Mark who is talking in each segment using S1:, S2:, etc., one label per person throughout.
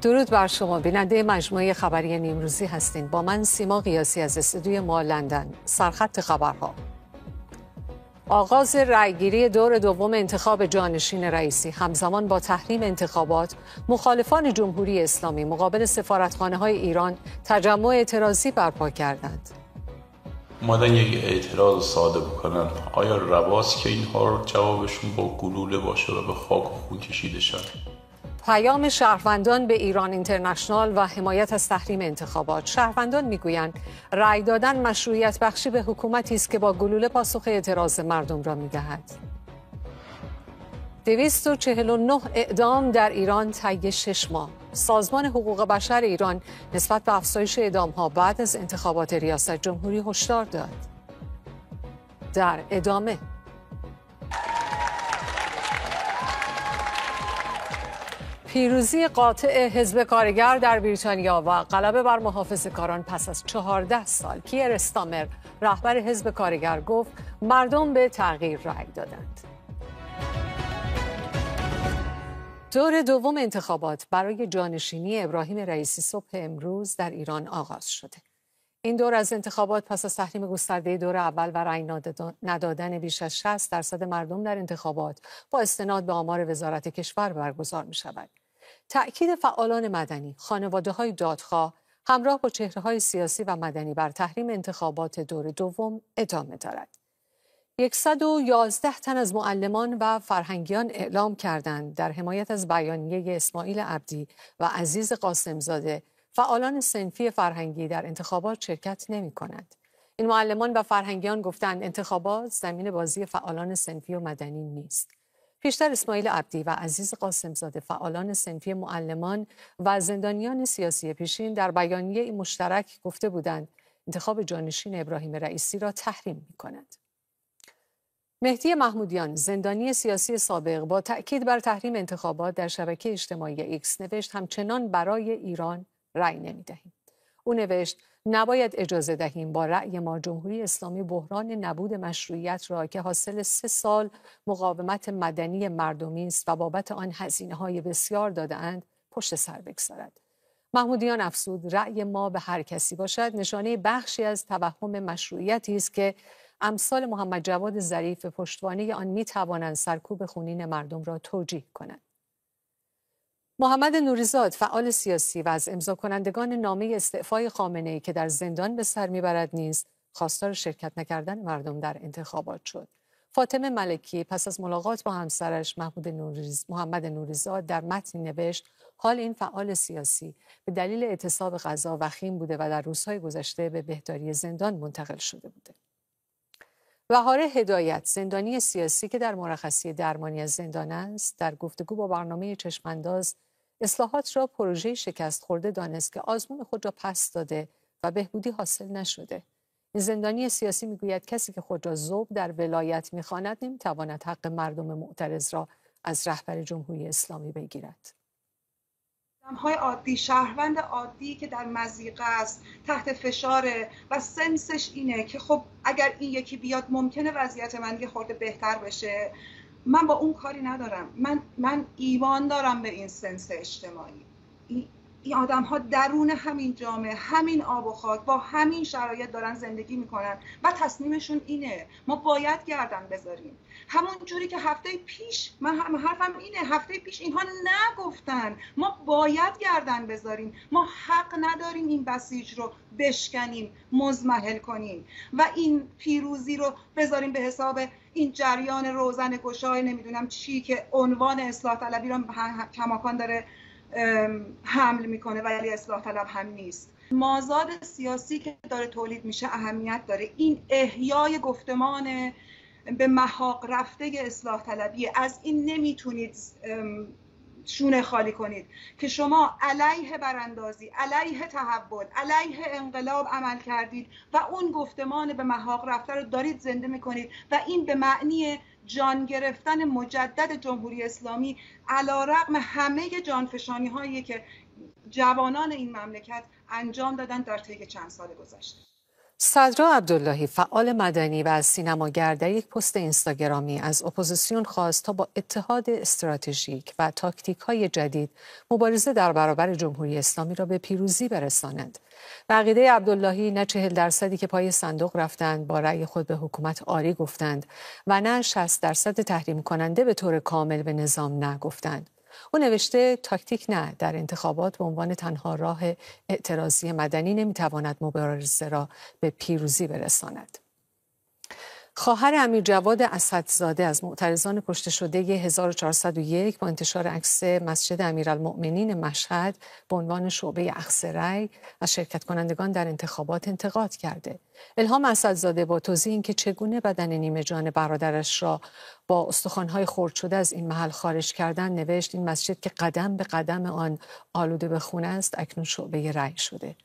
S1: درود بر شما. بیننده مجموعه خبری نیمروزی هستین. با من سیما قیاسی از استودیوی ما لندن. سرخط خبرها: آغاز رأیگیری دور دوم انتخاب جانشین رئیسی همزمان با تحریم انتخابات، مخالفان جمهوری اسلامی مقابل سفارتخانه‌های ایران تجمع اعتراضی برپا کردند.
S2: اومدن یک اعتراض ساده بکنن. آیا رواست که اینها جوابشون با گلوله باشه و به خاک و خون کشیده شد؟
S1: پیام شهروندان به ایران اینترنشنال و حمایت از تحریم انتخابات. شهروندان میگویند رأی دادن مشروعیت بخشی به حکومتی است که با گلوله پاسخ اعتراض مردم را میدهد. 249 اعدام در ایران طی 6 ماه. سازمان حقوق بشر ایران نسبت به افزایش اعدام‌ها بعد از انتخابات ریاست جمهوری هشدار داد. در ادامه پیروزی قاطع حزب کارگر در بریتانیا و غلبه بر محافظه‌کاران پس از 14 سال. کیر استامر، رهبر حزب کارگر، گفت مردم به تغییر رأی دادند. دور دوم انتخابات برای جانشینی ابراهیم رئیسی صبح امروز در ایران آغاز شده. این دور از انتخابات پس از تحریم گسترده دور اول و رأی ندادن بیش از 60% مردم در انتخابات با استناد به آمار وزارت کشور برگزار می شود. تأکید فعالان مدنی، خانواده‌های دادخواه همراه با چهره‌های سیاسی و مدنی بر تحریم انتخابات دور دوم ادامه دارد. 111 تن از معلمان و فرهنگیان اعلام کردند در حمایت از بیانیه اسماعیل عبدی و عزیز قاسمزاده فعالان صنفی فرهنگی در انتخابات شرکت نمی‌کنند. این معلمان و فرهنگیان گفتند انتخابات زمین بازی فعالان صنفی و مدنی نیست. پیشتر اسماعیل عبدی و عزیز قاسمزاده فعالان صنفی معلمان و زندانیان سیاسی پیشین در بیانیه مشترک گفته بودند انتخاب جانشین ابراهیم رئیسی را تحریم می‌کنند. مهدی محمودیان، زندانی سیاسی سابق، با تأکید بر تحریم انتخابات در شبکه اجتماعی ایکس نوشت همچنان برای ایران رأی نمی‌دهیم. او نوشت نباید اجازه دهیم با رأی ما جمهوری اسلامی بحران نبود مشروعیت را که حاصل 3 سال مقاومت مدنی مردمی است و بابت آن هزینه‌های بسیار داده‌اند پشت سر بگذارد. محمودیان افزود رأی ما به هر کسی باشد نشانه بخشی از توهم مشروعیتی است که امثال محمد جواد ظریف به پشتوانه آن می‌توانند سرکوب خونین مردم را توجیه کنند. محمد نوریزاد، فعال سیاسی و از امضا کنندگان نامه استعفای خامنه‌ای که در زندان به سر میبرد نیز خواستار شرکت نکردن مردم در انتخابات شد. فاطمه ملکی پس از ملاقات با همسرش محمد نوریزاد در متنی نوشت حال این فعال سیاسی به دلیل اعتصاب غذا وخیم بوده و در روزهای گذشته به بهداری زندان منتقل شده بوده. بهاره هدایت، زندانی سیاسی که در مرخصی درمانی از زندان است، در گفتگو با برنامه چشمانداز اصلاحات را پروژه شکست خورده دانست که آزمون خود را پس داده و بهبودی حاصل نشده. این زندانی سیاسی میگوید کسی که خود را ذوب در ولایت میخواند نمیتواند حق مردم معترض را از رهبر جمهوری اسلامی بگیرد.
S3: آدم‌های عادی، شهروند عادی که در مضیقه است، تحت فشاره و سنسش اینه که خب اگر این یکی بیاد ممکنه وضعیت من یه خورده بهتر بشه. من با اون کاری ندارم. من ایمان دارم به این سنس اجتماعی. این آدم‌ها درون همین جامعه، همین آب و خاک، با همین شرایط دارن زندگی میکنن و تصمیمشون اینه. ما باید گردن بذاریم. همون جوری که هفته پیش من حرفم اینه، هفته پیش اینها نگفتن ما باید گردن بذاریم. ما حق نداریم این بسیج رو بشکنیم، مزمحل کنیم و این پیروزی رو بذاریم به حساب این جریان روزن گشای نمیدونم چی که عنوان اصلاح طلبی رو کماکان داره حمل میکنه ولی اصلاح طلب هم نیست. مازاد سیاسی که داره تولید میشه اهمیت داره. این احیای گفتمان به محاق رفته اصلاح طلبی، از این نمیتونید شونه خالی کنید که شما علیه براندازی، علیه تحول، علیه انقلاب عمل کردید و اون گفتمان به محاق رفته رو دارید زنده میکنید و این به معنی جان گرفتن مجدد جمهوری اسلامی علیرغم همه جانفشانی هایی که جوانان این مملکت انجام دادن در طی چند سال گذشته.
S1: صدرا عبداللهی فعال مدنی و از سینماگر در یک پست اینستاگرامی از اپوزیسیون خواست تا با اتحاد استراتژیک و تاکتیک‌های جدید مبارزه در برابر جمهوری اسلامی را به پیروزی برسانند. به عقیده عبداللهی نه 40% که پای صندوق رفتند با رأی خود به حکومت آری گفتند و نه 60% تحریم کننده به طور کامل به نظام نه گفتند. او نوشته تاکتیک نه در انتخابات به عنوان تنها راه اعتراضی مدنی نمیتواند مبارزه را به پیروزی برساند. خواهر امیر جواد اسدزاده از معترضان کشته شده 1401 با انتشار عکس مسجد امیرالمؤمنین مشهد به عنوان شعبه اخذ رأی از شرکت کنندگان در انتخابات انتقاد کرده. الهام اسدزاده با توضیح اینکه چگونه بدن نیمه جان برادرش را با استخوان‌های خرد شده از این محل خارج کردن نوشت این مسجد که قدم به قدم آن آلوده به خون است اکنون شعبه رأی شده.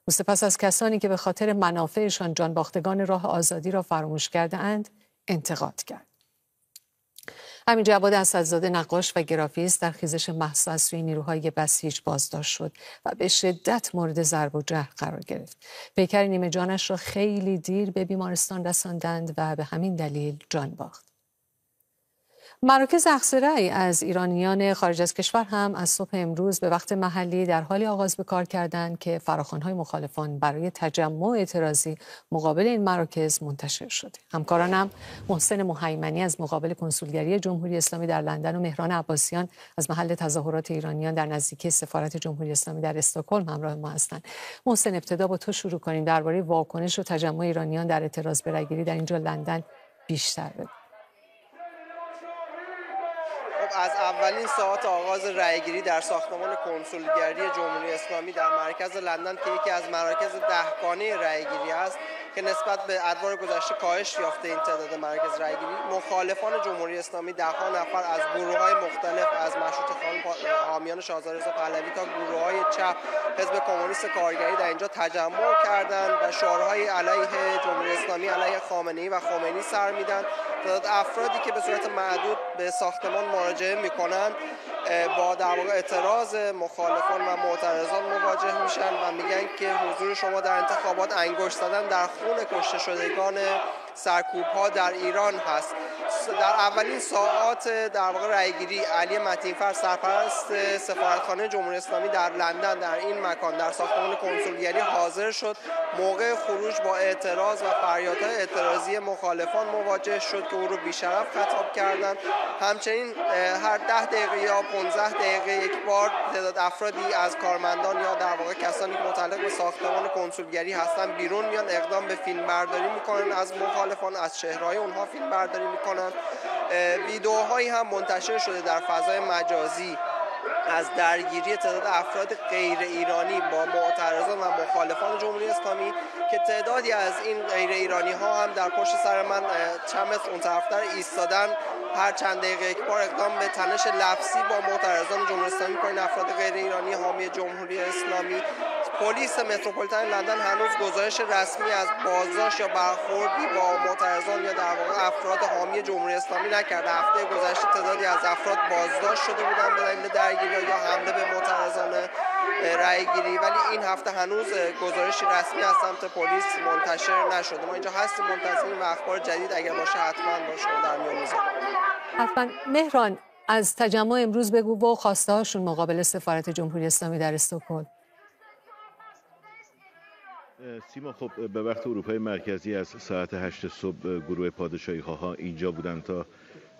S1: او سپس از کسانی که به خاطر منافعشان جانباختگان راه آزادی را فراموش کرده اند انتقاد کرد. امیر جواد اسدزاده نقاش و گرافیست در خیزش محض از سوی نیروهای بسیج بازداشت شد و به شدت مورد ضرب و جرح قرار گرفت. پیکر نیمه جانش را خیلی دیر به بیمارستان رساندند و به همین دلیل جان باخت. مراکز اخذ رأی از ایرانیان خارج از کشور هم از صبح امروز به وقت محلی در حال آغاز به کار کردند که فراخوان‌های مخالفان برای تجمع اعتراضی مقابل این مراکز منتشر شده. همکارانم محسن مهیمنی از مقابل کنسولگری جمهوری اسلامی در لندن و مهران عباسیان از محل تظاهرات ایرانیان در نزدیکی سفارت جمهوری اسلامی در استکهلم همراه ما هستند. محسن، ابتدا با تو شروع کنیم، درباره واکنش و تجمع ایرانیان در اعتراض به رأی‌گیری در اینجا لندن بیشتر بگو.
S4: از اولین ساعات آغاز رأیگیری در ساختمان کنسولگری جمهوری اسلامی در مرکز لندن که یکی از مراکز دهگانه رأیگیری است که نسبت به ادوار گذشته کاهش یافته این تعداد مراکز رأیگیری، مخالفان جمهوری اسلامی ده‌ها نفر از گروه‌های مختلف از مشروطه خواهان حامیان شاهزاده پهلوی تا گروه‌های چپ حزب کمونیست کارگری در اینجا تجمع کردند و شعارهای علیه جمهوری اسلامی، علیه خامنه‌ای و خمینی سر میدن. تعداد افرادی که به صورت معدود به ساختمان مراجعه میکنند با در واقع اعتراض مخالفان و معترضان مواجه میشن و میگن که حضور شما در انتخابات انگشت زدن در خون کشته شدگان سرکوب‌ها در ایران هست. در اولین ساعات در واقع رأیگیری علی متینفر سرپرست سفارتخانه جمهوری اسلامی در لندن در این مکان در ساختمان کنسولگری حاضر شد. موقع خروج با اعتراض و فریادهای اعتراضی مخالفان مواجه شد که او رو بی‌شرف خطاب کردند. همچنین هر 10 دقیقه یا 15 دقیقه یک بار تعداد افرادی از کارمندان یا در واقع کسانی که متعلق به ساختمان کنسولگری هستند بیرون میان، اقدام به فیلمبرداری میکنن از مخالفان، از چهره‌های اونها فیلمبرداری میکنن. ویدئوهایی هم منتشر شده در فضای مجازی از درگیری تعداد افراد غیر ایرانی با معترضان و مخالفان جمهوری اسلامی که تعدادی از این غیر ایرانی ها هم در پشت سر من چند متر اون طرفتر ایستادن. هر چند دقیقه یک بار اقدام به تنش لفظی با معترضان جمهوری اسلامی می‌کنن افراد غیر ایرانی حامی جمهوری اسلامی. پلیس متروپولیتن لندن هنوز گزارش رسمی از بازداشت یا برخوردی با معترضان یا در واقع افراد حامی جمهوری اسلامی نکرده. هفته گذشته تعدادی از افراد بازداشت شده بودند به دلیل درگیری یا حمله به معترضان رأیگیری، ولی این هفته هنوز گزارشی رسمی از سمت پلیس منتشر نشده. ما اینجا هستیم منتظریم و اخبار جدید اگر باشه حتما با شما در میون میذاریم.
S1: حتما. مهران، از تجمع امروز بگو و خواسته هاشون مقابل سفارت جمهوری اسلامی در استکهلم.
S5: سیما، خب به وقت اروپای مرکزی از ساعت 8 صبح گروه پادشاهی ها اینجا بودن تا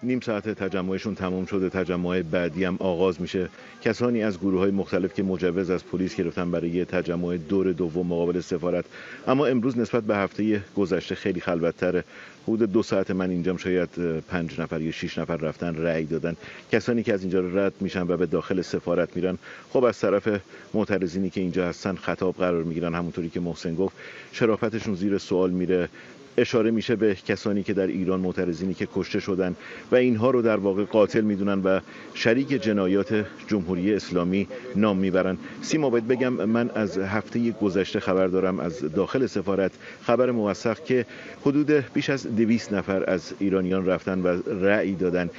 S5: نیم ساعت تجمعشون تمام شده. تجمع بعدی هم آغاز میشه. کسانی از گروه‌های مختلف که مجوز از پلیس گرفتن برای تجمع دور دوم مقابل سفارت، اما امروز نسبت به هفته گذشته خیلی خلوت‌تره. حدود 2 ساعت من اینجام شاید 5 نفر یا 6 نفر رفتن رأی دادن. کسانی که از اینجا رد میشن و به داخل سفارت میرن، خب از طرف معترضینی که اینجا هستن خطاب قرار میگیرن. همونطوری که محسن گفت شرافتشون زیر سوال میره. اشاره میشه به کسانی که در ایران معترضینی که کشته شدن و اینها رو در واقع قاتل میدونن و شریک جنایات جمهوری اسلامی نام میبرن. سیما، باید بگم من از هفته گذشته خبر دارم از داخل سفارت خبر موثق که حدود بیش از 200 نفر از ایرانیان رفتن و رأی دادن.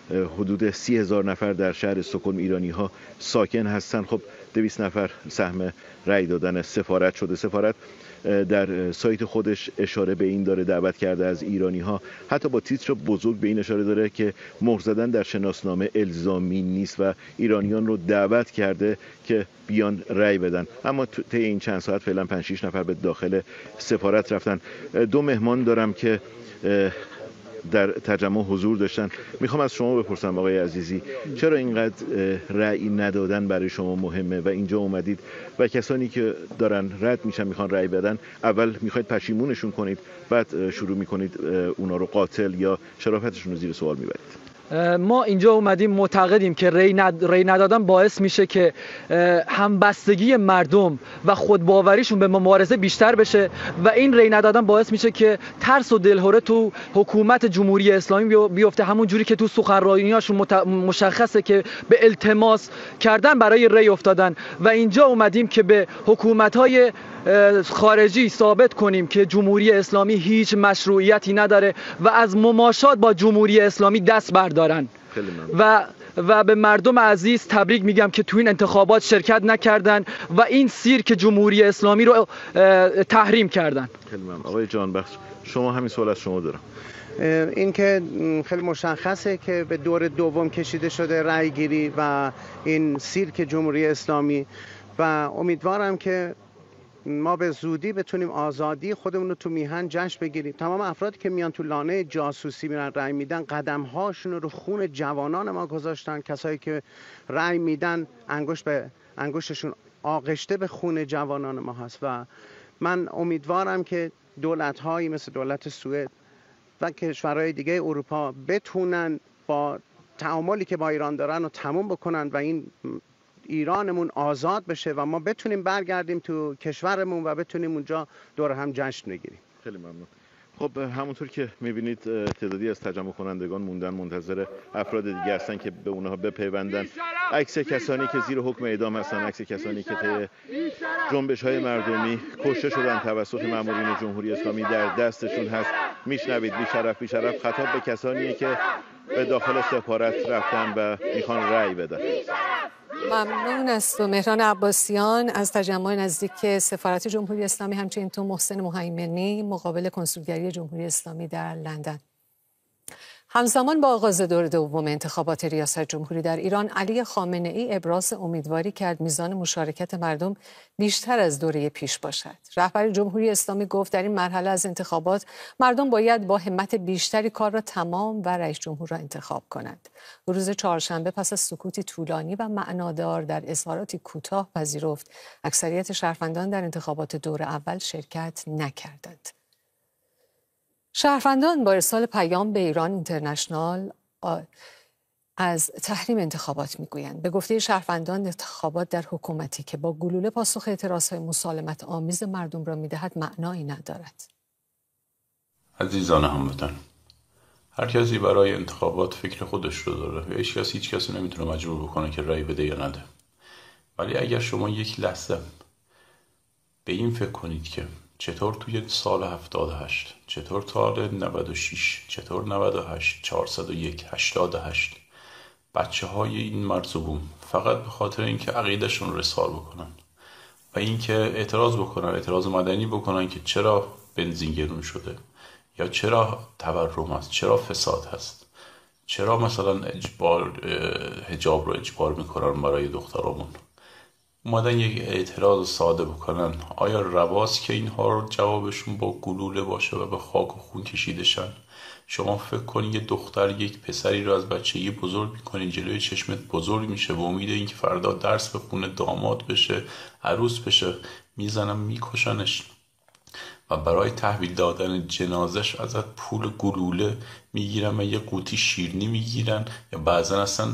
S5: حدود 30,000 نفر در شهر استکهلم ایرانی ها ساکن هستن. خب 200 نفر سهم رأی دادن سفارت شده. سفارت در سایت خودش اشاره به این داره دعوت کرده از ایرانی‌ها، حتی با تیتر بزرگ به این اشاره داره که مهر زدن در شناسنامه الزامی نیست و ایرانیان رو دعوت کرده که بیان رأی بدن. اما طی این چند ساعت فعلا 5-6 نفر به داخل سفارت رفتن. 2 مهمان دارم که در تجمع حضور داشتن. میخوام از شما بپرسم آقای عزیزی، چرا اینقدر رأی ندادن برای شما مهمه و اینجا اومدید و کسانی که دارن رد میشن میخوان رأی بدن، اول میخواید پشیمونشون کنید، بعد شروع میکنید اونا رو قاتل یا شرافتشون رو زیر سوال میبرید؟
S6: ما اینجا اومدیم معتقدیم که رأی ندادن باعث میشه که همبستگی مردم و خودباوریشون به مبارزه بیشتر بشه و این رأی ندادن باعث میشه که ترس و دلهره تو حکومت جمهوری اسلامی بیفته، همون جوری که تو سخنرانیاشون مشخصه که به التماس کردن برای رأی افتادن. و اینجا اومدیم که به حکومت‌های خارجی ثابت کنیم که جمهوری اسلامی هیچ مشروعیتی نداره و از مماشات با جمهوری اسلامی دست بردارن. و به مردم عزیز تبریک میگم که تو این انتخابات شرکت نکردن و این سیرک جمهوری اسلامی رو تحریم کردن.
S5: خیلی ممنون. آقای جانبخش، شما همین سوال از شما دارم.
S7: این که خیلی مشخصه که به دور دوم کشیده شده رأی گیری و این سیرک جمهوری اسلامی و امیدوارم که ما به زودی بتونیم آزادی خودمون رو تو میهن جشن بگیریم. تمام افرادی که میان تو لانه جاسوسی میرن رأی میدن، قدم‌هاشون رو خون جوانان ما گذاشتن. کسایی که رأی میدن انگشتشون آغشته به خون جوانان ما هست و من امیدوارم که دولت‌هایی مثل دولت سوئد و کشورهای دیگه اروپا بتونن با تعاملی که با ایران دارن رو تموم بکنن و این ایرانمون آزاد بشه و ما بتونیم برگردیم تو کشورمون و بتونیم اونجا دور هم جشن بگیریم.
S5: خیلی ممنون. خب همونطور که میبینید تعدادی از تجمع کنندگان موندن منتظر افراد دیگه هستن که به اونها بپیوندن. عکس کسانی که زیر حکم اعدام هستن، عکس کسانی که طی جنبش‌های مردمی کشته شدن توسط مامورین جمهوری اسلامی در دستشون هست. میشنوید بی شرف خطاب به کسانیه که به داخل سفارت رفتن و میخوان رأی بدن.
S1: ممنون است. و مهران عباسیان از تجمع نزدیک سفارت جمهوری اسلامی، همچنین تو محسن مهیمنی مقابل کنسولگری جمهوری اسلامی در لندن. همزمان با آغاز دور دوم انتخابات ریاست جمهوری در ایران، علی خامنه ای ابراز امیدواری کرد میزان مشارکت مردم بیشتر از دوره پیش باشد. رهبر جمهوری اسلامی گفت در این مرحله از انتخابات مردم باید با همت بیشتری کار را تمام و رئیس جمهور را انتخاب کنند. روز چهارشنبه پس از سکوتی طولانی و معنادار در اظهاراتی کوتاه پذیرفت اکثریت شهروندان در انتخابات دور اول شرکت نکردند. شهروندان با ارسال پیام به ایران اینترنشنال از تحریم انتخابات میگویند. به گفته شهروندان، انتخابات در حکومتی که با گلوله پاسخ اعتراضهای مسالمت آمیز مردم را میدهد معنایی ندارد.
S2: عزیزان هموطن، هر کسی برای انتخابات فکر خودش رو داره و هیچ کسی نمیتونه مجبور بکنه که رأی بده یا نده. ولی اگر شما یک لحظه به این فکر کنید که چطور توی سال 78، چطور سال 96، چطور 98، 401، 88 بچه های این مرزبون فقط به خاطر اینکه عقیدشون رو رسال بکنن و اینکه اعتراض بکنن، اعتراض مدنی بکنن که چرا بنزین گرون شده یا چرا تورم هست، چرا فساد هست، چرا مثلا حجاب رو اجبار میکنن برای دخترامون، اومدن یک اعتراض ساده بکنن، آیا رواست که اینها رو جوابشون با گلوله باشه و به خاک و خون کشیده شن؟ شما فکر کنید یه دختر یک پسری رو از بچگی بزرگ میکنی، جلوی چشمت بزرگ میشه و امید این که فردا درس بخونه، داماد بشه، عروس بشه، میزنن میکشنش و برای تحویل دادن جنازش ازت پول گلوله میگیرن و یه قوطی شیرینی میگیرن یا بعضا اصلا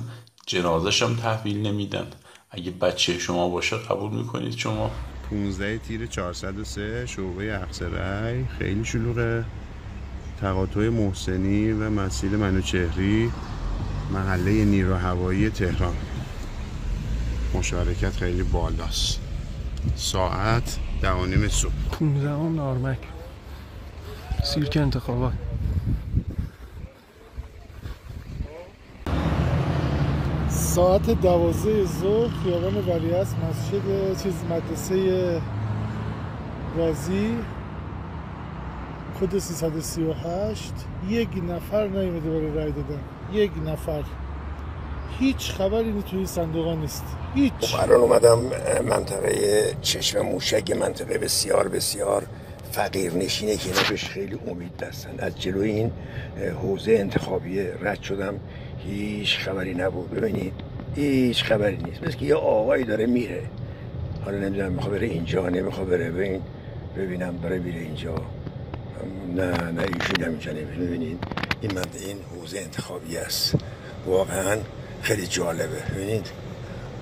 S2: جنازش هم تحویل نمیدن. اگه بچه شما باشه قبول میکنید شما؟
S8: 15 تیر 403 شعبه اقصی خیلی شلوغه. تقاطع محسنی و مسیل منوچهری محله نیرو هوایی تهران. مشارکت خیلی بالاست. ساعت 10:30 صبح.
S9: 15 نارمک. سیرک انتخابات.
S10: ساعت 12 ظهر خیابان ولیعصر مسجد مدرسه رازی کد 338 یک نفر نیومده برای رای دادن. یک نفر. هیچ خبری توی صندوقا نیست. هیچ.
S11: الان اومدم منطقه چشم موشک، منطقه بسیار بسیار فقیر نشینه که اینا بهش خیلی امید دستن. از جلوی این حوزه انتخابی رد شدم، هیچ خبری نبود. ببینید هیچ خبری نیست، مثل که یه آقایی داره میره، حالا نمیدونم میخواد بره اینجا نمیخواد بره. ببینم داره میره اینجا، نه ایشون همینجا نمیره. ببینید این حوزه انتخابی است، واقعا خیلی جالبه. ببینید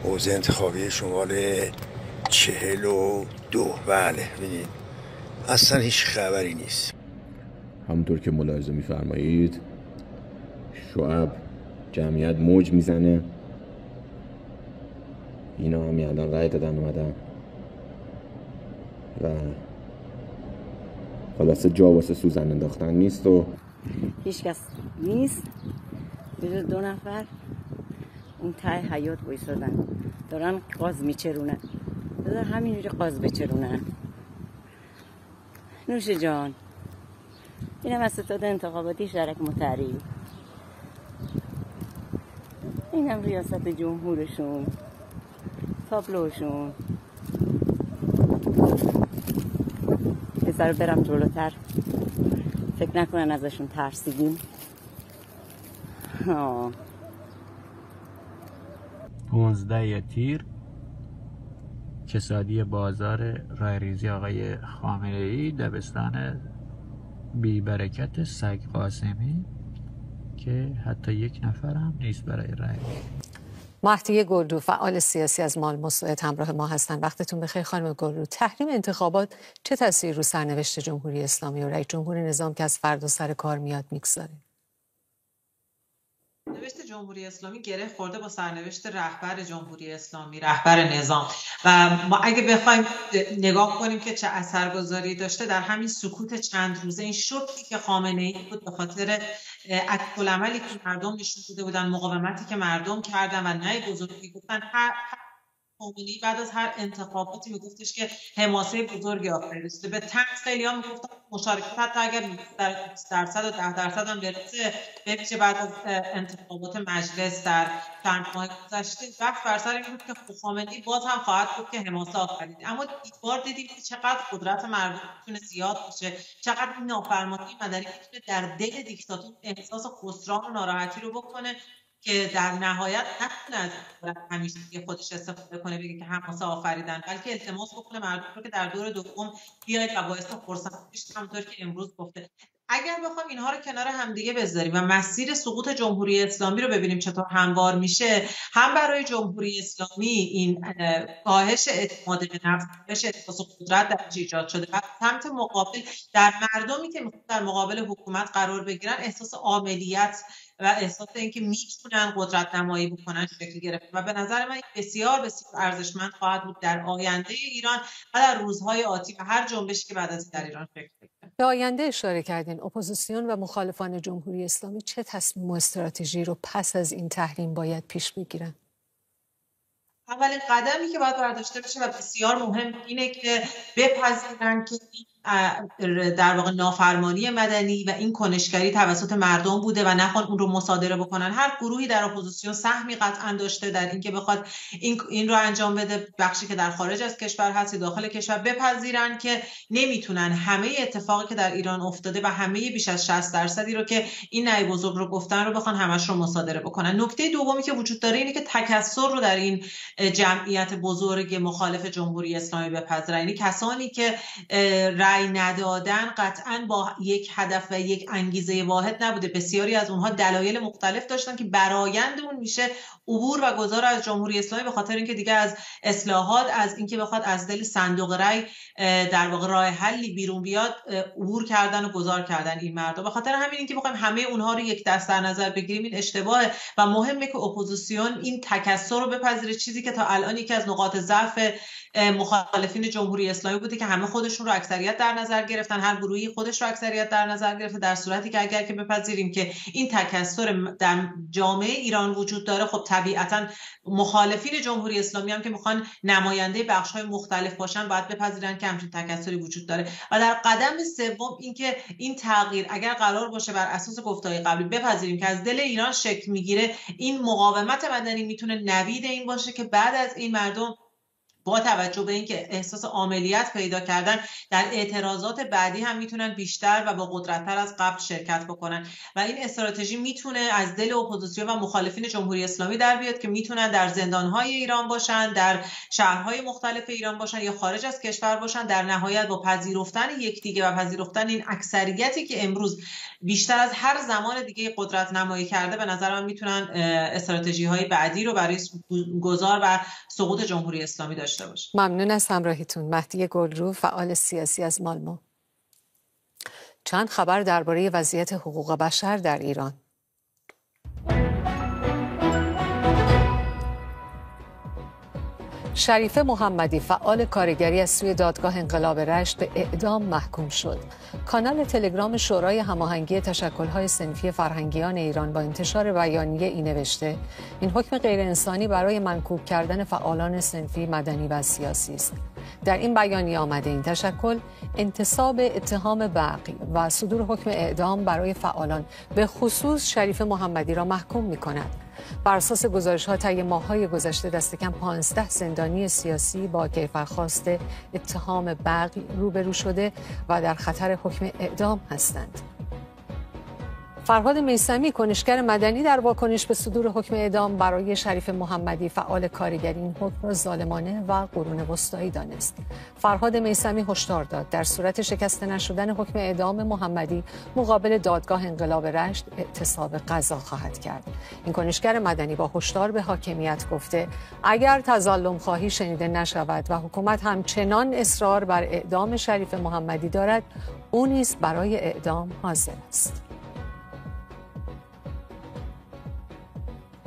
S11: حوزه انتخابی شمال 42. بله ببینید اصلا هیچ خبری نیست.
S8: همونطور که ملاحظه میفرمایید شعب جمعیت موج میزنه. اینا هم الان رای دادن اومدن و خلاصه جا واسه سوزن انداختن نیست و
S12: هیچ کس نیست بجز 2 نفر اون ته حیات وایسادن دارن قاز میچرونن. بذار همینجوری قاز بچرونن. نوش جان. اینم از ستاد انتخاباتی شرک متحری، اینم ریاست جمهورشون، تابلوشون. یه ذره برم جلوتر، فکر نکنن ازشون ترسیدیم.
S13: 15 تیر کسادی بازار رایریزی آقای خامنه‌ای، دبستان بی برکت سگ قاسمی که حتی یک نفر هم نیست برای رای.
S1: مهدیه گلدو فعال سیاسی از مالموسوعه همراه ما هستند. وقتتون بخیر خانم گلدو. تحریم انتخابات چه تأثیری رو سرنوشت جمهوری اسلامی و رئیس جمهور نظام که از فردا سر کار میاد میگذاره؟
S14: سرنوشت جمهوری اسلامی گره خورده با سرنوشت رهبر جمهوری اسلامی، رهبر نظام، و ما اگه بخوایم نگاه کنیم که چه اثرگذاری داشته در همین سکوت چند روزه، این شوکی که خامنه‌ای بود به خاطر عکس‌العملی که مردم نشون داده بودن، مقاومتی که مردم کردن و نه بزرگی گفتن. خامنه‌ای بعد از هر انتخاباتی میگفتش که حماسه بزرگی آخری رسیده. به طنز خیلی‌ها میگفتن مشارکت حتی اگر 20% و 10% هم برسه، ببینید بعد از انتخابات مجلس در چند ماه گذشته رفت بر سر این بود که خامنه‌ای باز هم خواهد بود که حماسه آفرید. اما دیوار دیدیم که چقدر قدرت مردم میتونه زیاد بشه، چقدر این نافرمانی مدنی میتونه در دل دیکتاتور احساس خسران و ناراحتی رو بکنه که در نهایت نتونه از همیشه خودش استفاده کنه بگه که حماسه آفریدن، بلکه التماس بکنه مردم رو که در دور دوم بیاید و باعث خرسندیش، همونطور که امروز گفته. اگر بخوام اینها رو کنار همدیگه بذاریم و مسیر سقوط جمهوری اسلامی رو ببینیم چطور هموار میشه، هم برای جمهوری اسلامی این کاهش اعتماد به نفس، کاهش احساس قدرت درش ایجاد شده و سمت مقابل در مردمی که در مقابل حکومت قرار بگیرن احساس عاملیت و احساس اینکه میتونن قدرت نمایی بکنن شکل گرفت و به نظر من بسیار بسیار ارزشمند خواهد بود در آینده ایران و در روزهای آتی و هر جنبشی که بعد از در ایران شکل بگیره.
S1: به آینده اشاره کردین. اپوزیسیون و مخالفان جمهوری اسلامی چه تصمیم و استراتژی رو پس از این تحریم باید پیش بگیرن؟
S14: اولین قدمی که باید برداشته بشه و بسیار مهم اینه که بپذیرن که در واقع نافرمانی مدنی و این کنشگری توسط مردم بوده و نخوان اون رو مصادره بکنن. هر گروهی در اپوزیسیون سهمی قطعا داشته در اینکه بخواد این رو انجام بده، بخشی که در خارج از کشور هست یا داخل کشور، بپذیرن که نمیتونن همه اتفاقی که در ایران افتاده و همه بیش از 60% رو که این نای بزرگ رو گفتن رو بخوان همش رو مصادره بکنن. نکته دومی که وجود داره اینه که تکثر رو در این جمعیت بزرگ مخالف جمهوری اسلامی بپذیرن. یعنی کسانی که رأی ندادن قطعاً با یک هدف و یک انگیزه واحد نبوده. بسیاری از اونها دلایل مختلف داشتن که برآیند اون میشه عبور و گذار از جمهوری اسلامی، به خاطر اینکه دیگه از اصلاحات، از اینکه بخواد از دل صندوق رأی در واقع راه حلی بیرون بیاد، عبور کردن و گذار کردن این مردم. به خاطر همین اینکه بخوایم همه اونها رو یک دست در نظر بگیریم این اشتباهه و مهمه که اپوزیسیون این تکثر رو بپذیره، چیزی که تا الان یکی از نقاط ضعف مخالفین جمهوری اسلامی بوده که همه خودشون رو اکثریت در نظر گرفتن، هر گروهی خودش رو اکثریت در نظر گرفته، در صورتی که اگر که بپذیریم که این تکثر در جامعه ایران وجود داره، خب طبیعتاً مخالفین جمهوری اسلامی هم که میخوان نماینده بخش‌های مختلف باشن باید بپذیرن که همچین تکثری وجود داره. و در قدم سوم اینکه این تغییر اگر قرار باشه بر اساس گفته‌های قبلی بپذیریم که از دل ایران شکل میگیره، این مقاومت مدنی میتونه نوید این باشه که بعد از این مردم با توجه به اینکه احساس عاملیت پیدا کردن در اعتراضات بعدی هم میتونن بیشتر و با قدرت‌تر از قبل شرکت بکنن و این استراتژی میتونه از دل اپوزیسیون و مخالفین جمهوری اسلامی در بیاد که میتونن در زندان‌های ایران باشن، در شهرهای مختلف ایران باشن یا خارج از کشور باشن، در نهایت با پذیرفتن یکدیگه و پذیرفتن این اکثریتی که امروز بیشتر از هر زمان دیگه قدرت نمایی کرده، به نظر من میتونن استراتژی‌های بعدی رو برای گذار و سقوط جمهوری اسلامی داشته باشه.
S1: ممنون از همراهیتون. مهدی گلرو، فعال سیاسی از مالمو. چند خبر درباره وضعیت حقوق بشر در ایران. شریفه محمدی، فعال کارگری از سوی دادگاه انقلاب رشت، به اعدام محکوم شد. کانال تلگرام شورای هماهنگی تشکل‌های صنفی فرهنگیان ایران با انتشار بیانیه ای نوشته: این حکم غیر انسانی برای منکوب کردن فعالان صنفی، مدنی و سیاسی است. در این بیانیه آمده این تشکل انتصاب اتهام بغی و صدور حکم اعدام برای فعالان به خصوص شریفه محمدی را محکوم می‌کند. بر اساس گزارش‌ها طی ماه‌های گذشته دست کم 15 زندانی سیاسی با کیفرخواست اتهام بغی روبرو شده و در خطر حکم اعدام هستند. فرهاد میثمی، کنشگر مدنی، در واکنش به صدور حکم اعدام برای شریف محمدی فعال کارگری، این حکم را ظالمانه و قرون وسطایی دانست. فرهاد میثمی هشدار داد در صورت شکسته نشدن حکم اعدام محمدی مقابل دادگاه انقلاب رشت اعتصاب قضا خواهد کرد. این کنشگر مدنی با هشدار به حاکمیت گفته اگر تظلم خواهی شنیده نشود و حکومت همچنان اصرار بر اعدام شریف محمدی دارد، او نیز برای اعدام حاضر است.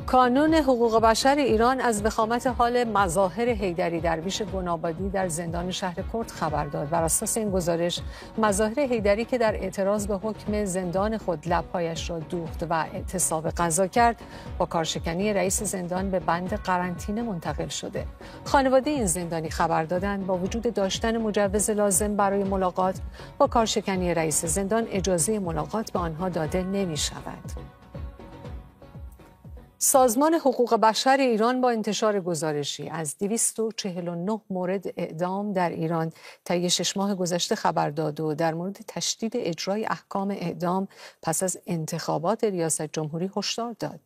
S1: کانون حقوق بشر ایران از وخامت حال مظاهر حیدری درویش گنابادی در زندان شهر کرد خبر داد. بر اساس این گزارش، مظاهر حیدری که در اعتراض به حکم زندان خود لب‌هایش را دوخت و اعتصاب قضا کرد، با کارشکنی رئیس زندان به بند قرنطینه منتقل شده. خانواده این زندانی خبر دادند با وجود داشتن مجوز لازم برای ملاقات با کارشکنی رئیس زندان، اجازه ملاقات به آنها داده نمی‌شود. سازمان حقوق بشر ایران با انتشار گزارشی از 249 مورد اعدام در ایران طی 6 ماه گذشته خبر داد و در مورد تشدید اجرای احکام اعدام پس از انتخابات ریاست جمهوری هشدار داد.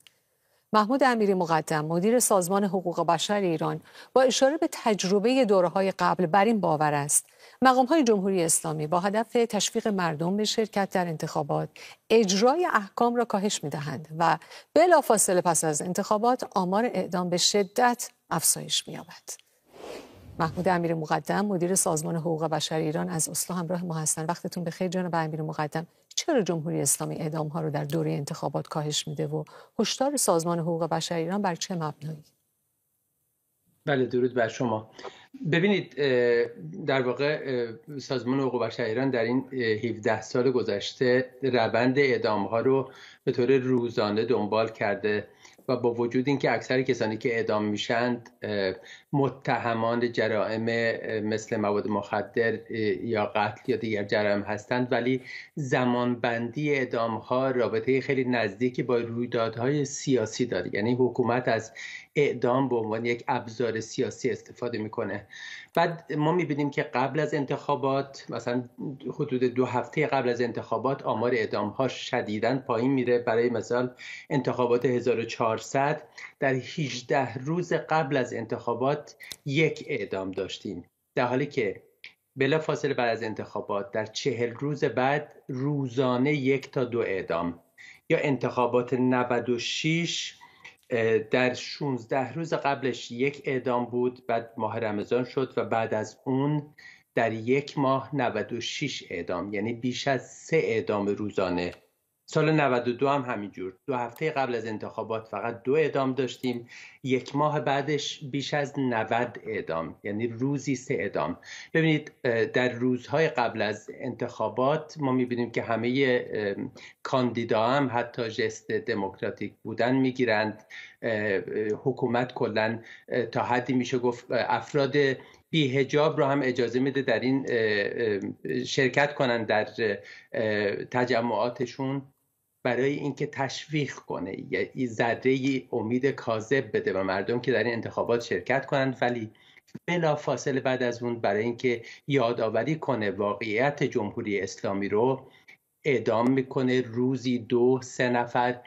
S1: محمود امیری مقدم، مدیر سازمان حقوق بشر ایران، با اشاره به تجربه دوره‌های قبل بر این باور است مقام‌های جمهوری اسلامی با هدف تشویق مردم به شرکت در انتخابات اجرای احکام را کاهش می‌دهند و بلافاصله پس از انتخابات آمار اعدام به شدت افزایش می‌یابد. محمود امیری مقدم، مدیر سازمان حقوق بشر ایران، از اسلو همراه ما هستند. وقتتون بخیر جناب امیری مقدم. چرا جمهوری اسلامی اعدام‌ها رو در دوره انتخابات کاهش میده و هشدار سازمان حقوق بشر ایران بر چه مبنایی؟
S15: بله، درود بر شما. ببینید، در واقع سازمان حقوق بشر ایران در این 17 سال گذشته روند اعدام‌ها رو به طور روزانه دنبال کرده و با وجود اینکه اکثر کسانی که اعدام میشند متهمان جرائم مثل مواد مخدر یا قتل یا دیگر جرائم هستند، ولی زمانبندی اعدام‌ها رابطه خیلی نزدیکی با رویدادهای سیاسی داره. یعنی حکومت از اعدام به عنوان یک ابزار سیاسی استفاده میکنه. بعد ما میبینیم که قبل از انتخابات، مثلا حدود 2 هفته قبل از انتخابات، آمار اعدام‌ها شدیداً پایین میره. برای مثال انتخابات 1400 در 18 روز قبل از انتخابات 1 اعدام داشتیم، در حالی که بلافاصله بعد از انتخابات در 40 روز بعد روزانه 1 تا 2 اعدام. یا انتخابات 96 در 16 روز قبلش 1 اعدام بود، بعد ماه رمضان شد و بعد از اون در 1 ماه 96 اعدام، یعنی بیش از 3 اعدام روزانه سال 92 هم همینجور. 2 هفته قبل از انتخابات فقط 2 اعدام داشتیم، 1 ماه بعدش بیش از 90 اعدام، یعنی روزی 3 اعدام. ببینید در روزهای قبل از انتخابات ما میبینیم که همه کاندیدا هم حتی ژست دموکراتیک بودن میگیرند. حکومت کلا تا حدی میشه گفت افراد بی حجاب رو هم اجازه میده در این شرکت کنن در تجمعاتشون، برای اینکه تشویق کنه، یه ذره امید کاذب بده به مردم که در این انتخابات شرکت کنند. ولی بلافاصله بعد از اون برای اینکه یادآوری کنه واقعیت جمهوری اسلامی رو، اعدام میکنه روزی 2-3 نفر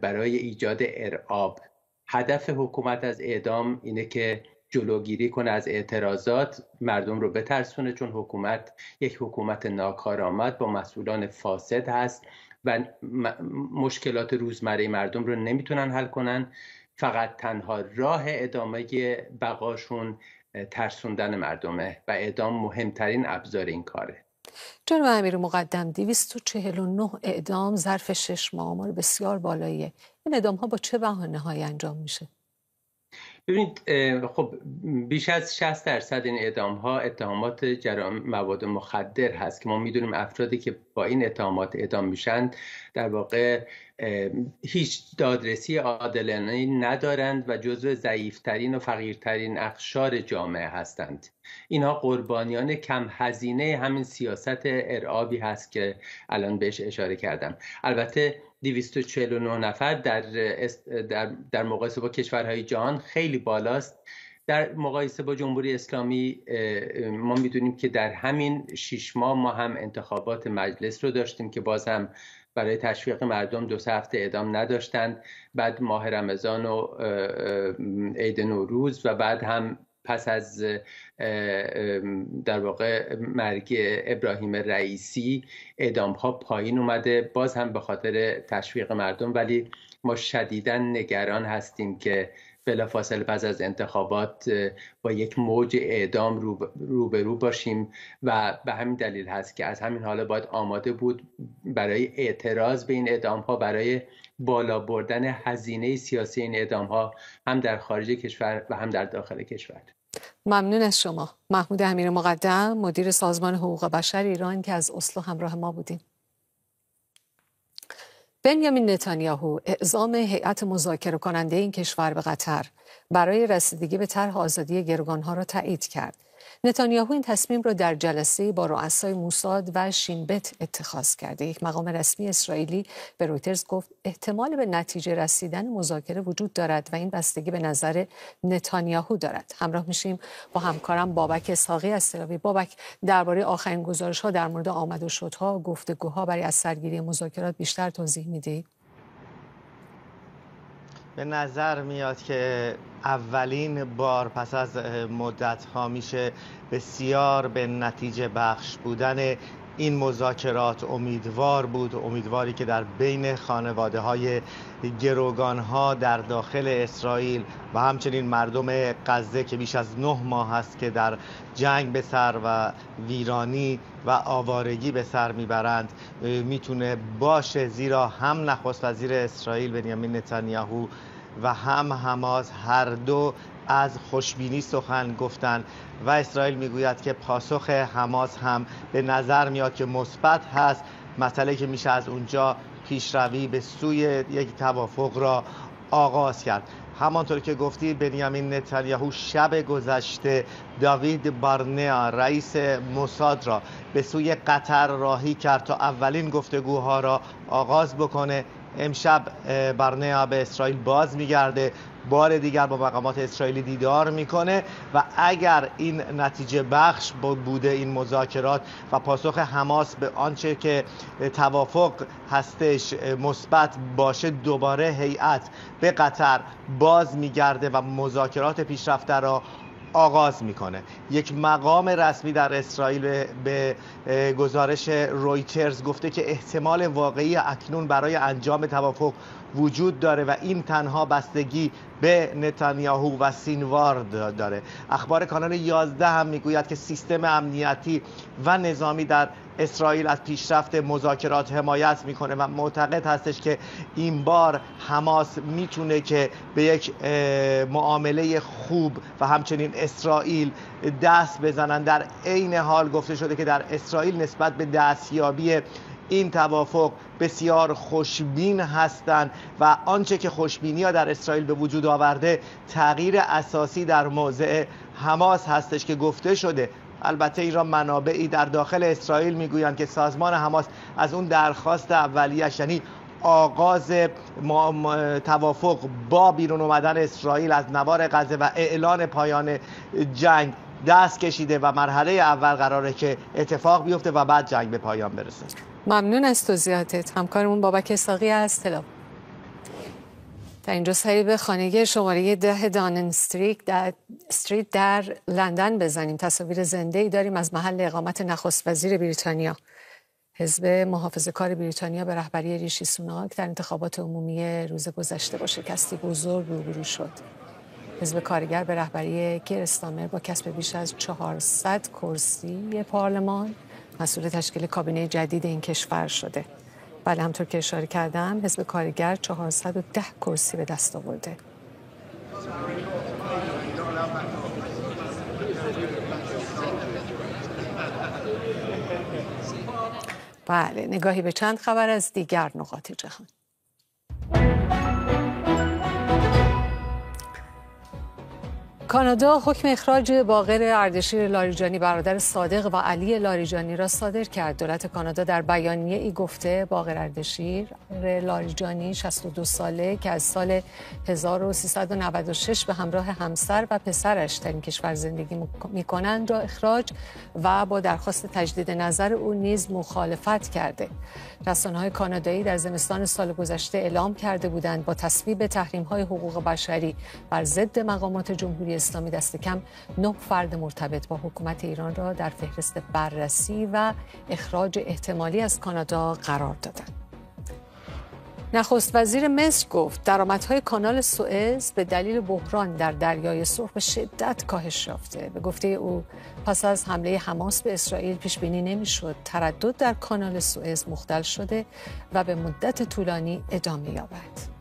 S15: برای ایجاد ارعاب. هدف حکومت از اعدام اینه که جلوگیری کنه از اعتراضات، مردم رو بترسونه، چون حکومت یک حکومت ناکارآمد با مسئولان فاسد هست و مشکلات روزمره مردم رو نمیتونن حل کنن. فقط تنها راه ادامه بقاشون ترسوندن مردمه و اعدام مهمترین ابزار این کاره.
S1: جناب امیر مقدم، 249 اعدام ظرف 6 ماه، آمار بسیار بالاییه. این اعدام ها با چه بهانه‌هایی انجام میشه؟
S15: ببینید خب بیش از 60% این اعدام ها اتهامات جرائم مواد مخدر هست که ما میدونیم افرادی که با این اتهامات اعدام میشن در واقع هیچ دادرسی عادلانه‌ای ندارند و جزو ضعیفترین و فقیرترین اقشار جامعه هستند. اینها قربانیان کم هزینه همین سیاست ارعابی هست که الان بهش اشاره کردم. البته 249 نفر در مقایسه با کشورهای جهان خیلی بالاست. در مقایسه با جمهوری اسلامی ما میدونیم که در همین 6 ماه ما هم انتخابات مجلس رو داشتیم که باز هم برای تشویق مردم 2-3 هفته اعدام نداشتند. بعد ماه رمضان و عید نوروز و بعد هم پس از در واقع مرگ ابراهیم رئیسی اعدام ها پایین اومده، باز هم به خاطر تشویق مردم. ولی ما شدیداً نگران هستیم که بلافاصله پس از انتخابات با یک موج اعدام روبرو باشیم و به همین دلیل هست که از همین حالا باید آماده بود برای اعتراض به این اعدام ها، برای بالا بردن هزینه سیاسی این اعدام ها، هم در خارج کشور و هم در داخل کشور.
S1: ممنون از شما. محمود امیر مقدم، مدیر سازمان حقوق بشر ایران که از اسلو همراه ما بودیم. بنیامین نتانیاهو اعزام هیئت مذاکره کننده این کشور به قطر برای رسیدگی به طرح آزادی گروگانها را تایید کرد. نتانیاهو این تصمیم را در جلسه با رؤسای موساد و شین بت اتخاذ کرده. یک مقام رسمی اسرائیلی به رویترز گفت احتمال به نتیجه رسیدن مذاکره وجود دارد و این بستگی به نظر نتانیاهو دارد. همراه میشیم با همکارم بابک اسحاقی از تل آویو. بابک، درباره آخرین گزارش‌ها در مورد آمد و شدها و گفتگوها برای از سرگیری مذاکرات بیشتر توضیح میدی؟
S16: به نظر میاد که اولین بار پس از مدت‌ها میشه بسیار به نتیجه بخش بودن این مذاکرات امیدوار بود، امیدواری که در بین خانواده‌های گروگان‌ها در داخل اسرائیل و همچنین مردم غزه که بیش از 9 ماه است که در جنگ به سر و ویرانی و آوارگی به سر میبرند میتونه باشه، زیرا هم نخست وزیر اسرائیل بنیامین نتانیاهو و هم حماس هر دو از خوشبینی سخن گفتند و اسرائیل میگوید که پاسخ حماس هم به نظر میاد که مثبت هست. مسئله که میشه از اونجا پیشروی به سوی یک توافق را آغاز کرد. همانطور که گفتی بنیامین نتانیاهو شب گذشته داوید بارنیا رئیس موساد را به سوی قطر راهی کرد تا اولین گفتگوها را آغاز بکنه. امشب بارنیا به اسرائیل باز میگرده، بار دیگر با مقامات اسرائیلی دیدار میکنه و اگر این نتیجه بخش بوده این مذاکرات و پاسخ حماس به آنچه که توافق هستش مثبت باشه، دوباره هیئت به قطر باز میگرده و مذاکرات پیشرفته را آغاز میکنه. یک مقام رسمی در اسرائیل به گزارش رویترز گفته که احتمال واقعی اکنون برای انجام توافق وجود داره و این تنها بستگی به نتانیاهو و سینوار داره. اخبار کانال 11 هم میگوید که سیستم امنیتی و نظامی در اسرائیل از پیشرفت مذاکرات حمایت میکنه و معتقد هستش که این بار حماس میتونه که به یک معامله خوب و همچنین اسرائیل دست بزنن. در عین حال گفته شده که در اسرائیل نسبت به دستیابی این توافق بسیار خوشبین هستند و آنچه که خوشبینی ها در اسرائیل به وجود آورده تغییر اساسی در موضع حماس هستش که گفته شده. البته این را منابعی در داخل اسرائیل میگویند که سازمان حماس از اون درخواست اولیش، یعنی آغاز توافق با بیرون اومدن اسرائیل از نوار غزه و اعلان پایان جنگ دست کشیده و مرحله اول قراره که اتفاق بیفته و بعد جنگ به پایان برسه.
S1: ممنون از توضیحاتت. همکارمون بابک اسحاقی از تل آویو. تا اینجا سری به خانگی شماره 10 دانینگ استریت در لندن بزنیم. تصاویر زنده‌ای داریم از محل اقامت نخست وزیر بریتانیا. حزب محافظه‌کار بریتانیا به رهبری ریشی سوناک در انتخابات عمومی روز گذشته با شکستی بزرگ روبرو شد. حزب کارگر به رهبری کیر استارمر با کسب بیش از 400 کرسی پارلمان مسئول تشکیل کابینه جدید این کشور شده. بله، همطور که اشاره کردم حزب کارگر 410 کرسی به دست آورده. بله، نگاهی به چند خبر از دیگر نقاط جهان. کانادا حکم اخراج باقر اردشیر لاریجانی برادر صادق و علی لاریجانی را صادر کرد. دولت کانادا در بیانیه ای گفته باقر اردشیر لاریجانی 62 ساله که از سال 1396 به همراه همسر و پسرش در این کشور زندگی می‌کنند را اخراج و با درخواست تجدید نظر او نیز مخالفت کرده. رسانه‌های کانادایی در زمستان سال گذشته اعلام کرده بودند با تصویب تحریم‌های حقوق بشری بر ضد مقامات جمهوری اسلامی دست کم 9 فرد مرتبط با حکومت ایران را در فهرست بررسی و اخراج احتمالی از کانادا قرار دادند. نخست وزیر مصر گفت درآمدهای کانال سوئز به دلیل بحران در دریای سرخ به شدت کاهش یافته. به گفته او پس از حمله حماس به اسرائیل پیش بینی نمی‌شد تردد در کانال سوئز مختل شده و به مدت طولانی ادامه یابد.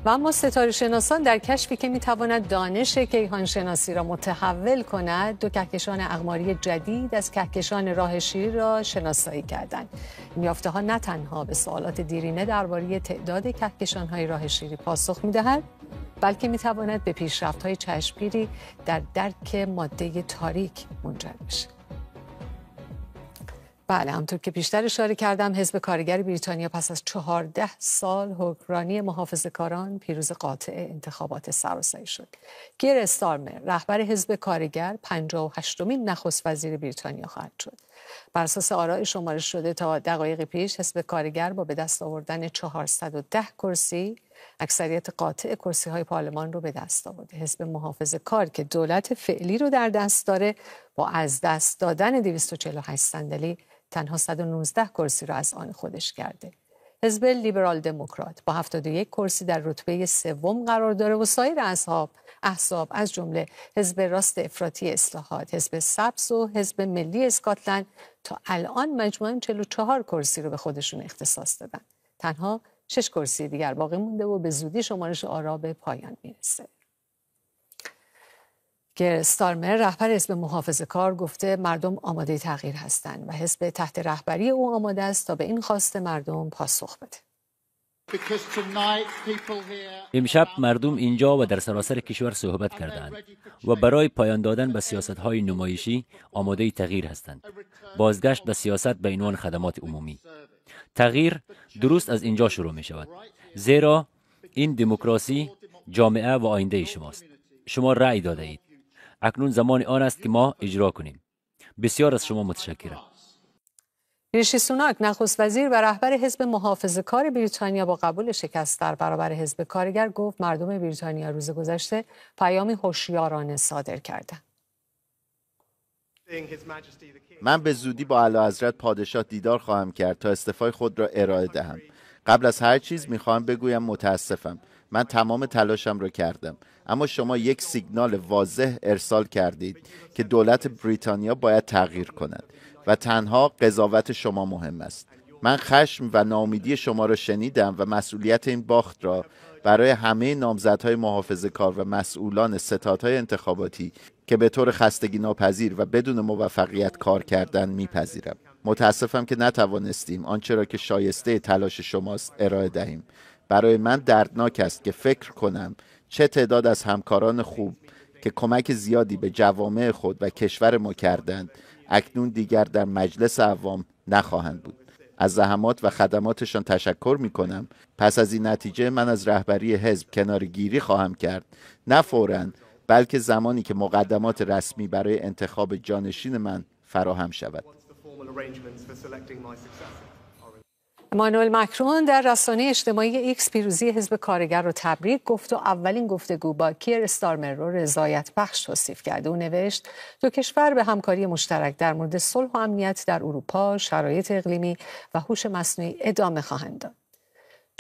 S1: و اما ستاره شناسان در کشفی که میتواند دانش کیهان شناسی را متحول کند، 2 کهکشان اقماری جدید از کهکشان راه شیری را شناسایی کردند. این یافته‌ها نه تنها به سوالات دیرینه درباره تعداد کهکشان‌های راه شیری پاسخ می‌دهد، بلکه میتواند به پیشرفت‌های چشمگیری در درک ماده تاریک منجر بشود. بله، همطور که پیشتر اشاره کردم حزب کارگر بریتانیا پس از 14 سال حکمرانی محافظه‌کاران پیروز قاطع انتخابات سراسری شد. کیر استارمر رهبر حزب کارگر 58مین نخست وزیر بریتانیا خواهد شد. بر اساس آراء شمارش شده تا دقایق پیش حزب کارگر با به دست آوردن 410 کرسی اکثریت قاطع کرسی‌های پارلمان رو به دست آورده. حزب محافظه‌کار که دولت فعلی رو در دست داره با از دست دادن 248 صندلی تنها 119 کرسی را از آن خودش کرده. حزب لیبرال دموکرات با 71 کرسی در رتبه سوم قرار داره و سایر احزاب از جمله حزب راست افراطی اصلاحات، حزب سبز و حزب ملی اسکاتلند تا الان مجموعاً 44 کرسی رو به خودشون اختصاص دادن. تنها 6 کرسی دیگر باقی مونده و به زودی شمارش آرا به پایان میرسه. کیر استارمر رهبر حزب محافظه‌کار گفته مردم آماده تغییر هستند و حزب تحت رهبری او آماده است تا به این خواست مردم پاسخ بده.
S17: امشب مردم اینجا و در سراسر کشور صحبت کردند و برای پایان دادن به سیاست‌های نمایشی آماده تغییر هستند. بازگشت به سیاست به عنوان خدمات عمومی. تغییر درست از اینجا شروع می شود. زیرا این دموکراسی، جامعه و آینده شماست. شما رأی داده اید. اکنون زمان آن است که ما اجرا کنیم. بسیار از شما متشکرم.
S1: ریشی سوناک نخست وزیر و رهبر حزب محافظه‌کار بریتانیا با قبول شکست در برابر حزب کارگر گفت مردم بریتانیا روز گذشته پیامی هوشیارانه صادر کردند.
S18: من به زودی با اعلیحضرت پادشاه دیدار خواهم کرد تا استعفای خود را ارائه دهم. قبل از هر چیز میخواهم بگویم متاسفم. من تمام تلاشم را کردم، اما شما یک سیگنال واضح ارسال کردید که دولت بریتانیا باید تغییر کند و تنها قضاوت شما مهم است. من خشم و ناامیدی شما را شنیدم و مسئولیت این باخت را برای همه نامزدهای محافظه‌کار و مسئولان ستادهای انتخاباتی که به طور خستگی ناپذیر و بدون موفقیت کار کردن میپذیرم. متاسفم که نتوانستیم آنچه را که شایسته تلاش شماست ارائه دهیم. برای من دردناک است که فکر کنم چه تعداد از همکاران خوب که کمک زیادی به جوامع خود و کشور ما کردند اکنون دیگر در مجلس عوام نخواهند بود. از زحمات و خدماتشان تشکر می کنم. پس از این نتیجه من از رهبری حزب کناره‌گیری خواهم کرد، نه فوراً بلکه زمانی که مقدمات رسمی برای انتخاب جانشین من فراهم شود.
S1: امانوئل مکرون در رسانه اجتماعی ایکس پیروزی حزب کارگر را تبریک گفت و اولین گفتگو با کیر استارمر را رضایت بخش توصیف کرد. او نوشت دو کشور به همکاری مشترک در مورد صلح و امنیت در اروپا، شرایط اقلیمی و هوش مصنوعی ادامه خواهند داد.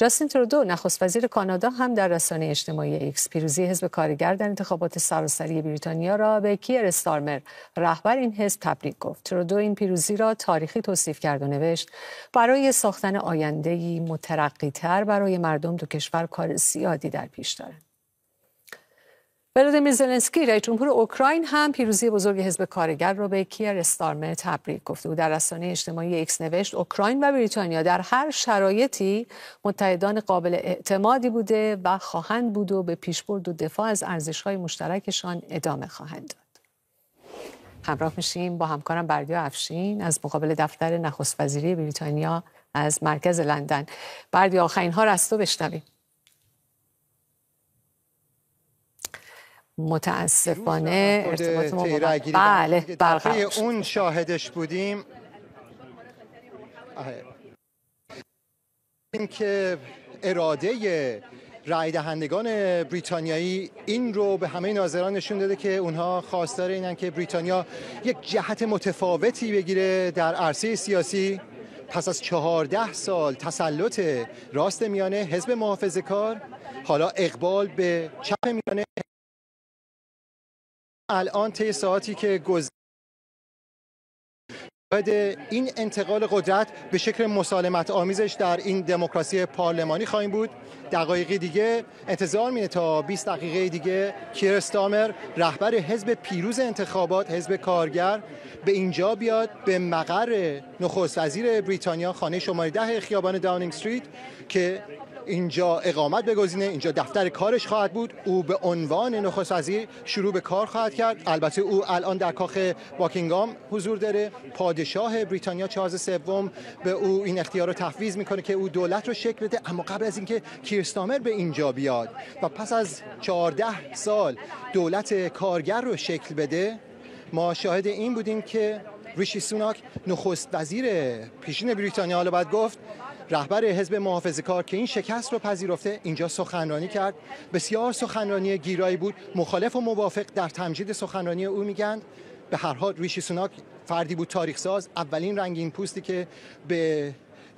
S1: جاستین ترودو نخست وزیر کانادا هم در رسانه اجتماعی ایکس پیروزی حزب کارگر در انتخابات سراسری بریتانیا را به کیر استارمر رهبر این حزب تبریک گفت. ترودو این پیروزی را تاریخی توصیف کرد و نوشت برای ساختن آینده‌ای مترقی‌تر برای مردم دو کشور کار زیادی در پیش دارند. ولودیمیر زلنسکی رئیس جمهور اوکراین هم پیروزی بزرگ حزب کارگر را به کیر استارمر تبریک گفت. او در رسانه اجتماعی ایکس نوشت اوکراین و بریتانیا در هر شرایطی متحدان قابل اعتمادی بوده و خواهند بود و به پیشبرد و دفاع از ارزش‌های مشترکشان ادامه خواهند داد. همراه میشیم با همکارم بردیا افشین از مقابل دفتر نخست وزیری بریتانیا از مرکز لندن. بردیا آخرین ها را از تو بشنویم. متاسفانه ارتباط ما
S19: دفعه اون شاهدش بودیم این که اراده رای دهندگان بریتانیایی این رو به همه ناظران نشون داده که اونها خواستار اینن که بریتانیا یک جهت متفاوتی بگیره در عرصه سیاسی. پس از 14 سال تسلط راست میانه حزب محافظه‌کار، حالا اقبال به چپ میانه، الان طی ساعتی که گذشته این انتقال قدرت به شکل مسالمت آمیزش در این دموکراسی پارلمانی خواهیم بود. دقایقی دیگه انتظار میره تا 20 دقیقه دیگه کیر استارمر رهبر حزب پیروز انتخابات حزب کارگر به اینجا بیاد، به مقر نخست وزیر بریتانیا، خانه شماره 10 خیابان داونینگ استریت که اینجا اقامت بگزینه، اینجا دفتر کارش خواهد بود. او به عنوان نخست وزیر شروع به کار خواهد کرد. البته او الان در کاخ باکینگهام حضور داره. پادشاه بریتانیا چارلز سوم به او این اختیار رو تفویض میکنه که او دولت رو شکل بده. اما قبل از اینکه کیر استارمر به اینجا بیاد و پس از 14 سال دولت کارگر رو شکل بده، ما شاهد این بودیم که ریشی سوناک نخست وزیر پیشین بریتانیا، حالا باید گفت رهبر حزب محافظه‌کار که این شکست رو پذیرفته، اینجا سخنرانی کرد. بسیار سخنرانی گیرایی بود. مخالف و موافق در تمجید سخنرانی او میگن. به هر حال ریشی سوناک فردی بود تاریخ ساز، اولین رنگین پوستی که به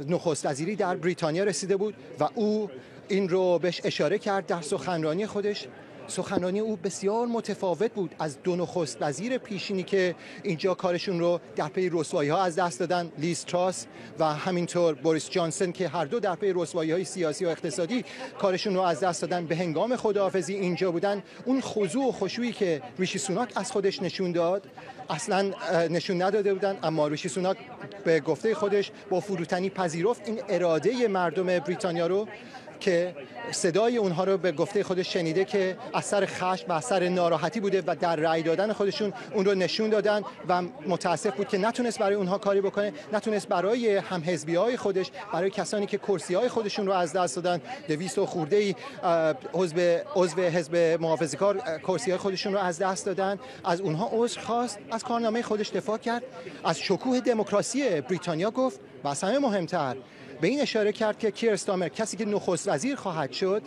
S19: نخست وزیری در بریتانیا رسیده بود و او این رو بهش اشاره کرد در سخنرانی خودش. سخنرانی او بسیار متفاوت بود از دو نخست وزیر پیشینی که اینجا کارشون رو در پی رسوایی‌ها از دست دادن، لیز تراس و همینطور بوریس جانسون که هر دو در پی رسوایی‌های سیاسی و اقتصادی کارشون رو از دست دادن. به هنگام خداحافظی اینجا بودن، اون خضوع و خشوعی که ریشی سوناک از خودش نشون داد اصلا نشون نداده بودن. اما ریشی سوناک به گفته خودش با فروتنی پذیرفت این اراده مردم بریتانیا رو که صدای اونها رو به گفته خودش شنیده که از سر خشم و از سر ناراحتی بوده و در رأی دادن خودشون اون رو نشون دادن و متاسف بود که نتونست برای اونها کاری بکنه، نتونست برای همحزبی‌های خودش، برای کسانی که کرسی‌های خودشون رو از دست دادن، 200 و خورده‌ای عضو حزب محافظه‌کار کرسی‌های خودشون رو از دست دادن، از اونها عذر خواست، از کارنامه خودش دفاع کرد، از شکوه دموکراسی بریتانیا گفت و از همه مهمتر به این اشاره کرد که کیر استارمر کسی که نخست وزیر خواهد شد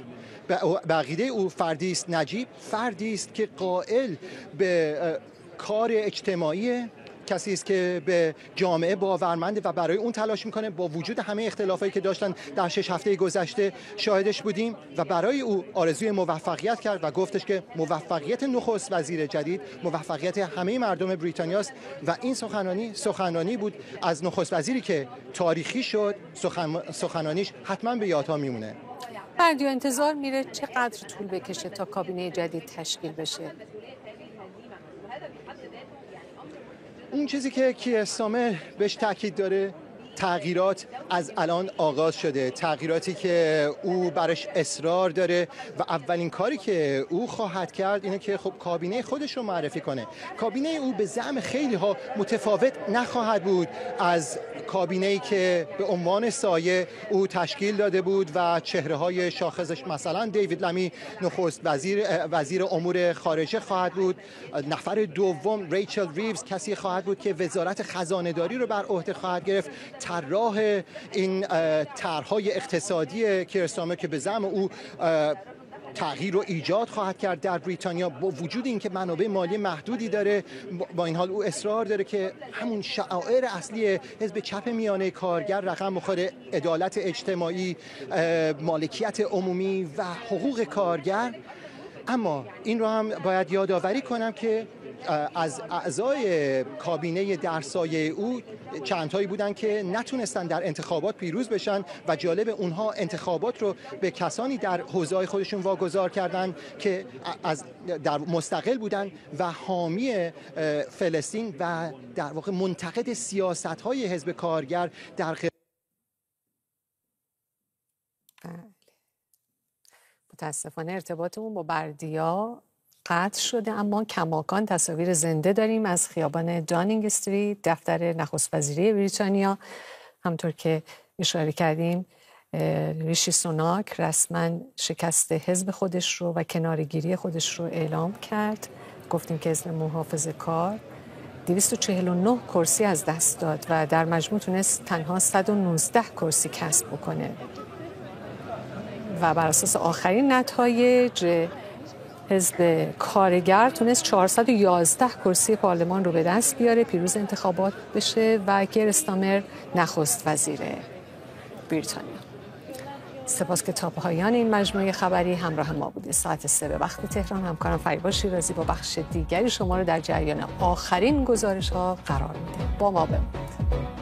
S19: به عقیده او فردی است نجیب، فردی است که قائل به کار اجتماعی، کسی است که به جامعه باورمنده و برای اون تلاش میکنه. با وجود همه اختلافایی که داشتن در 6 هفته گذشته شاهدش بودیم و برای او آرزوی موفقیت کرد و گفتش که موفقیت نخست وزیر جدید موفقیت همه مردم بریتانیاست و این سخنرانی بود از نخست وزیری که تاریخی شد. سخنرانیش حتما به یادها میمونه.
S1: بردیا، انتظار میره چقدر طول بکشه تا کابینه جدید تشکیل بشه؟
S19: اون چیزی که کیر استارمر بهش تاکید داره، تغییرات از الان آغاز شده، تغییراتی که او برش اصرار داره و اولین کاری که او خواهد کرد اینه که خب کابینه خودش رو معرفی کنه. کابینه او به زعم خیلی ها متفاوت نخواهد بود از کابینه‌ای که به عنوان سایه او تشکیل داده بود و چهره های شاخصش مثلا دیوید لمی نخست وزیر امور خارجه خواهد بود. نفر دوم ریچل ریوز کسی خواهد بود که وزارت خزانه داری رو بر عهده خواهد گرفت. طراح این طرح‌های اقتصادی کیر استارمر که به زعم او تغییر رو ایجاد خواهد کرد در بریتانیا، با وجود اینکه منابع مالی محدودی داره، با این حال او اصرار داره که همون شعائر اصلی حزب چپ میانه کارگر رقم بخوره: عدالت اجتماعی، مالکیت عمومی و حقوق کارگر. اما این رو هم باید یادآوری کنم که از اعضای کابینه در سایه او چندتایی بودن که نتونستن در انتخابات پیروز بشن و جالب اونها انتخابات رو به کسانی در حوزه‌های خودشون واگذار کردن که در مستقل بودن و حامی فلسطین و در واقع منتقد سیاست‌های حزب کارگر در
S1: متاسفانه ارتباطمون با بردیا قطع شده، اما کماکان تصاویر زنده داریم از خیابان دانینگ استریت، دفتر نخست وزیری بریتانیا. همطور که اشاره کردیم ریشی سوناک رسما شکست حزب خودش رو و کنارگیری خودش رو اعلام کرد. گفتیم که حزب محافظه کار 249 کرسی از دست داد و در مجموع تونست تنها 119 کرسی کسب بکنه و بر اساس آخرین نتایج حزب کارگر تونست 411 کرسی پارلمان رو به دست بیاره، پیروز انتخابات بشه و کیر استارمر نخست وزیر بریتانیا. سپاس که تا پایان این مجموعه خبری همراه ما بوده. ساعت 3 به وقت تهران همکارم فریبا شیرازی با بخش دیگری شما رو در جریان آخرین گزارش ها قرار میده. با ما بمونید.